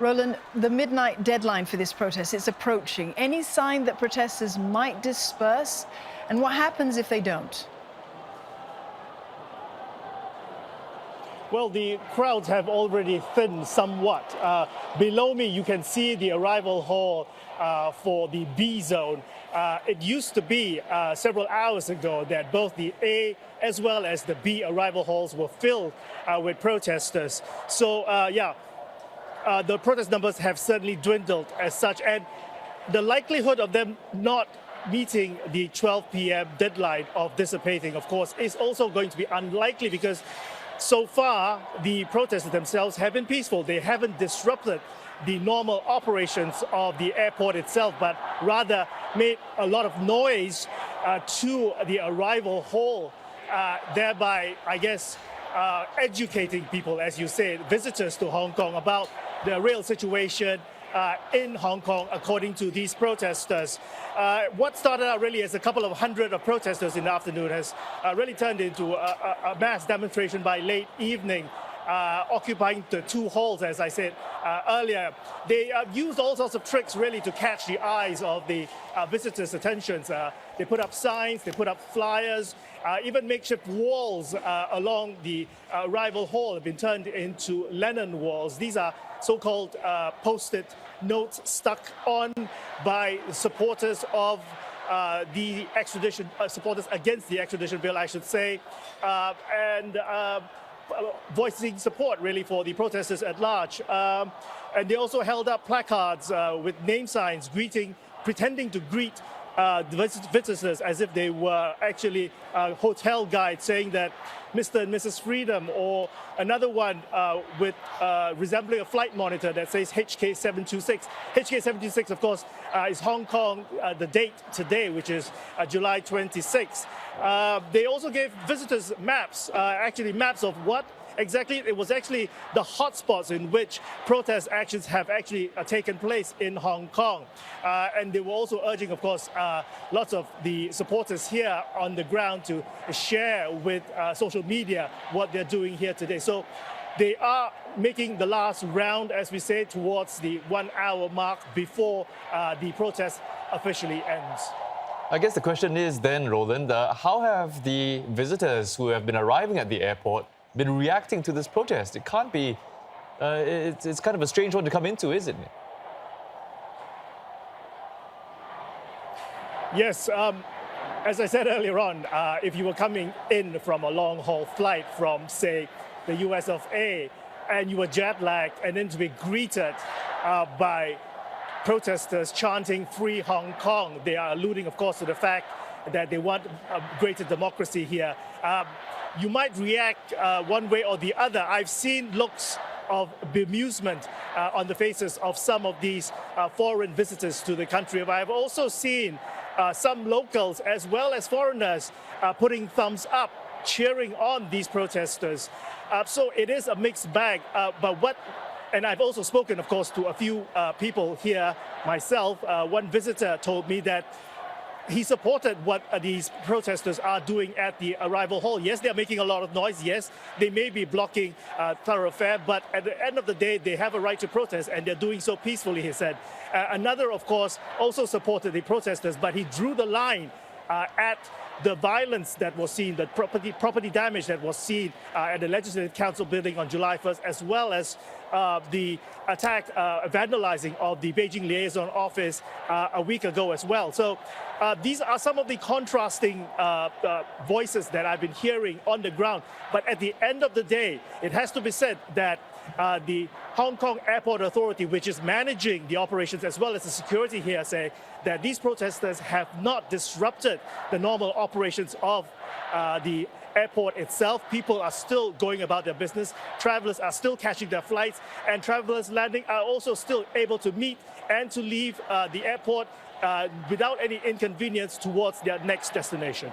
Roland, the midnight deadline for this protest is approaching. Any sign that protesters might disperse? And what happens if they don't? Well, the crowds have already thinned somewhat. Below me, you can see the arrival hall for the B zone. It used to be several hours ago that both the A as well as the B arrival halls were filled with protesters. So, the protest numbers have certainly dwindled as such. And the likelihood of them not meeting the 12 p.m. deadline of dissipating, of course, is also going to be unlikely because so far, the protesters themselves have been peaceful. They haven't disrupted the normal operations of the airport itself, but rather made a lot of noise to the arrival hall, thereby, I guess, educating people, as you said, visitors to Hong Kong about the real situation in Hong Kong, according to these protesters. What started out really as a couple of hundred of protesters in the afternoon has really turned into a mass demonstration by late evening, occupying the two halls, as I said earlier. They used all sorts of tricks really to catch the eyes of the visitors' attentions. They put up signs, they put up flyers, even makeshift walls along the arrival hall have been turned into Lennon walls. These are so-called post-it notes stuck on by supporters of the extradition, supporters against the extradition bill, I should say, and voicing support really for the protesters at large. And they also held up placards with name signs pretending to greet the visitors as if they were actually hotel guides, saying that Mr. and Mrs. Freedom, or another one with resembling a flight monitor that says HK726. HK726, of course, is Hong Kong, the date today, which is July 26. They also gave visitors maps, actually maps of what exactly. It was actually the hotspots in which protest actions have actually taken place in Hong Kong. And they were also urging, of course, lots of the supporters here on the ground to share with social media what they're doing here today. So they are making the last round, as we say, towards the 1 hour mark before the protest officially ends. I guess the question is then, Roland, how have the visitors who have been arriving at the airport been reacting to this protest? It can't be, it's kind of a strange one to come into, isn't it? Yes, as I said earlier on, if you were coming in from a long-haul flight from, say, the US of A, and you were jet-lagged, and then to be greeted by protesters chanting "Free Hong Kong," they are alluding, of course, to the fact that they want a greater democracy here. You might react one way or the other. I've seen looks of bemusement on the faces of some of these foreign visitors to the country. But I've also seen some locals as well as foreigners putting thumbs up, cheering on these protesters. So it is a mixed bag. And I've also spoken, of course, to a few people here myself. One visitor told me that he supported what these protesters are doing at the arrival hall. Yes, they're making a lot of noise. Yes, they may be blocking thoroughfare, but at the end of the day, they have a right to protest, and they're doing so peacefully, he said. Another, of course, also supported the protesters, but he drew the line at the violence that was seen, the property damage that was seen at the Legislative Council building on July 1st, as well as the attack, vandalizing of the Beijing Liaison Office a week ago as well. So these are some of the contrasting voices that I've been hearing on the ground. But at the end of the day, it has to be said that the Hong Kong Airport Authority, which is managing the operations as well as the security here, say that these protesters have not disrupted the normal operations of the airport itself. People are still going about their business. Travelers are still catching their flights, and travelers landing are also still able to meet and to leave the airport without any inconvenience towards their next destination.